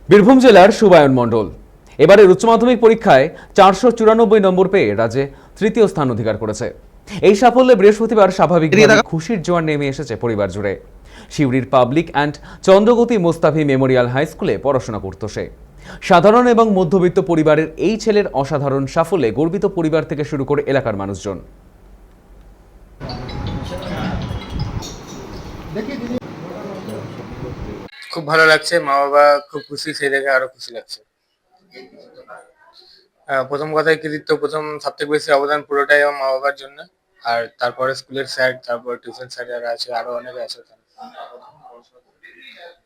বীরভূম জেলার সুবায়ন মণ্ডল এবারের উচ্চ মাধ্যমিক পরীক্ষায় 494 নম্বর পেয়ে রাজ্যে তৃতীয় স্থান অধিকার করেছে। এই সাফল্যে বৃহস্পতিবার স্বাভাবিকভাবে খুশির জোয়ার নেমে এসেছে পরিবার জুড়ে। শিউরির public and Chandragati Mustafi memorial high স্কুলে পড়াশোনা করত সে। সাধারণ এবং মধ্যবিত্ত পরিবারের এই ছেলের অসাধারণ সাফল্যে গর্বিত পরিবার থেকে শুরু করে এলাকার মানুষজন। খুব ভালো লাগছে, মা বাবা খুব খুশি, সেই দেখে আরো খুশি লাগছে। প্রথম কথায় কৃতিত্ব, প্রথম সবথেকে বেশি অবদান পুরোটাই আমার মা বাবার জন্য। আর তারপরে স্কুলের স্যার, তারপর টিউশন স্যার যারা আছে, আরো অনেকে আছে।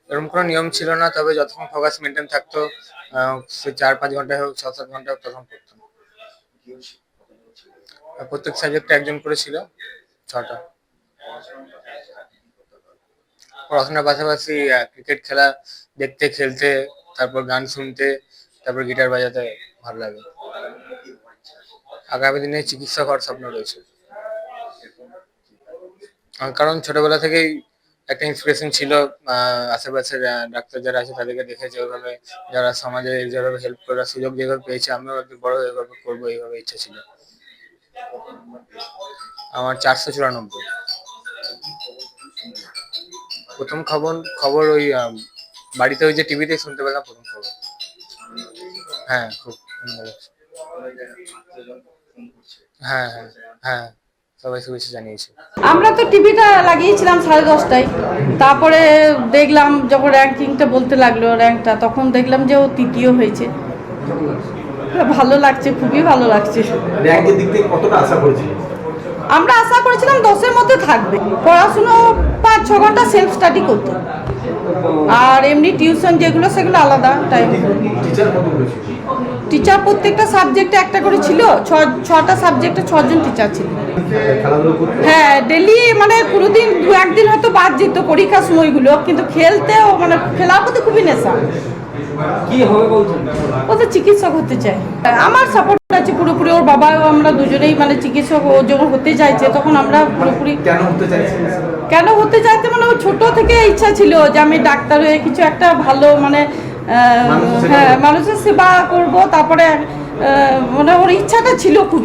এরকম কোনো নিয়ম ছিল না, তবে যতক্ষণ ফোকাস মেনটেন থাকতো, সে 4-5 ঘন্টা হোক, 6-7 ঘন্টা হোক, তখন পড়তাম। প্রত্যেক সাবজেক্টে একজন করে ছিল, 6টা। পড়াশোনার পাশাপাশি ক্রিকেট খেলা দেখতে, খেলতে, তারপর গান শুনতে, তারপর গিটার বাজাতে ভালো লাগে। আগামী দিনে চিকিৎসক হওয়ার স্বপ্ন রয়েছে। কারণ ছোটবেলা থেকেই একটা ইন্সপিরেশন ছিল, আশেপাশের ডাক্তার যারা আছে তাদেরকে দেখেছে ওইভাবে, যারা সমাজে যেভাবে হেল্প করার সুযোগ যেভাবে পেয়েছে, আমিও একদিন বড় হয়ে এভাবে করবো, এইভাবে ইচ্ছা ছিল। আমার 494। প্রথম খবর ওই বাড়িতে, ওই যে টিভিতে শুনতে পেলাম প্রথম খবর। হ্যাঁ, খুব ভালো লাগছে। হ্যাঁ হ্যাঁ হ্যাঁ, সবাই শুভেচ্ছা জানিয়েছে। আমরা তো টিভিটা লাগিয়েছিলাম 10:30টায়, তারপরে দেখলাম যখন র্যাঙ্কিংটা বলতে লাগলো র্যাঙ্কটা, তখন দেখলাম যে ও তৃতীয় হয়েছে। ভালো লাগছে, খুবই ভালো লাগছে। র্যাঙ্কের দিক থেকে কতটা আশা করেছিলেন? আমরা আশা করেছিলাম 10-এর মধ্যে থাকবে। পড়াশুনো 5-6 ঘন্টা সেলফ স্টাডি করতো, আর এমনি টিউশন যেগুলো সেগুলো আলাদা টাইম। টিচার কত করেছিল? টিচার প্রত্যেকটা সাবজেক্টে একটা করে ছিল, 6টা সাবজেক্টে 6 জন টিচার ছিল। খেলাধুলো করতে? হ্যাঁ, ডেলি মানে পুরোদিন 2-1 দিন হয়তো বাদ যেত পরীক্ষার সময়গুলো, কিন্তু খেলতেও মানে খেলার প্রতি খুবই নেশা। কি হবে বলছেন? ও তো চিকিৎসক হতে চায়। আমার সাপোর্ট আছে পুরোপুরি, ওর বাবাও আমরা দুজনেই মানে চিকিৎসক। ও যখন হতে চাইছে তখন আমরা পুরোপুরি। কেন হতে চাইছেন? কেন হতে চাইছে মানে ও ছোট থেকে ইচ্ছা ছিল যে আমি ডাক্তার হয়ে কিছু একটা ভালো মানে হ্যাঁ মানুষের সেবা করব, তারপরে মানে ওর ইচ্ছাটা ছিল খুব।